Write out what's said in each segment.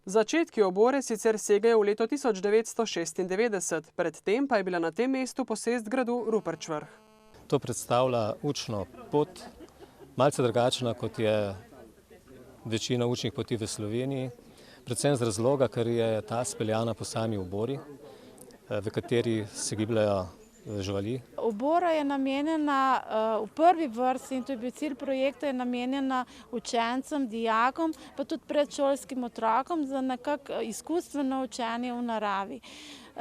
Začetki obore sicer segajo v leto 1996, predtem pa je bila na tem mestu posest gradu Ruperč vrh. To predstavlja učno pot, malce drugačna, kot je večina učnih poti v Sloveniji, predvsem z razloga, ker je ta speljana po sami obori, v kateri se gibljajo živali. Obora je namenjena v prvi vrsti, in to je bil cilj projekta, je namenjena učencem, dijakom, pa tudi predšolskim otrokom za nekako izkustveno učenje v naravi.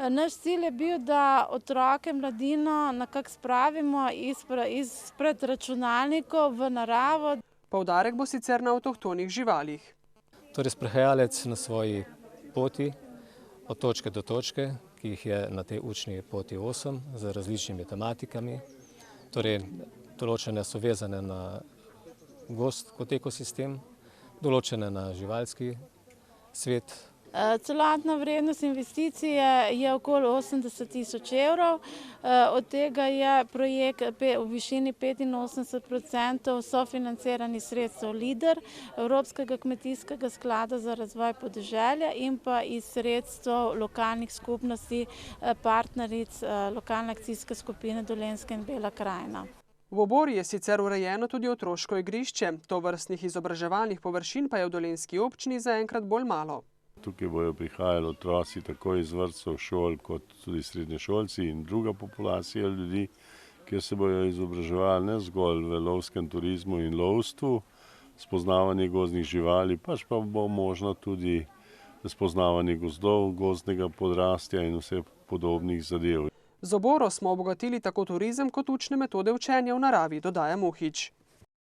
Naš cilj je bil, da otroke, mladino nekako spravimo izpred računalnikov v naravo. Poudarek bo sicer na avtohtonih živalih. Torej sprehajalec na svoji poti od točke do točke, ki jih je na tej učni poti 8 z različnimi tematikami. Torej, določene so vezane na gozd kot ekosistem, določene na živalski svet. Celotna vrednost investicije je okoli 80 tisoč evrov, od tega je projekt v višini 85% sofinanciranih sredstev LEADER, Evropskega kmetijskega sklada za razvoj podeželja in pa iz sredstev lokalnih skupnosti, partneric lokalne akcijske skupine Dolenjska in Bela krajina. V obori je sicer urejeno tudi otroško igrišče, tovrstnih izobraževalnih površin pa je v dolenjski občini zaenkrat bolj malo. Tukaj bojo prihajali otroci tako iz vrtcev, šol, kot tudi srednješolci in druga populacija ljudi, kjer se bojo izobraževali ne zgolj v lovskem turizmu in lovstvu, spoznavanje gozdnih živali, pač pa bo možno tudi spoznavanje gozdov, gozdnega podrastja in vse podobnih zadev. Z oboro smo obogatili tako turizem kot učne metode učenja v naravi, dodaja Muhič.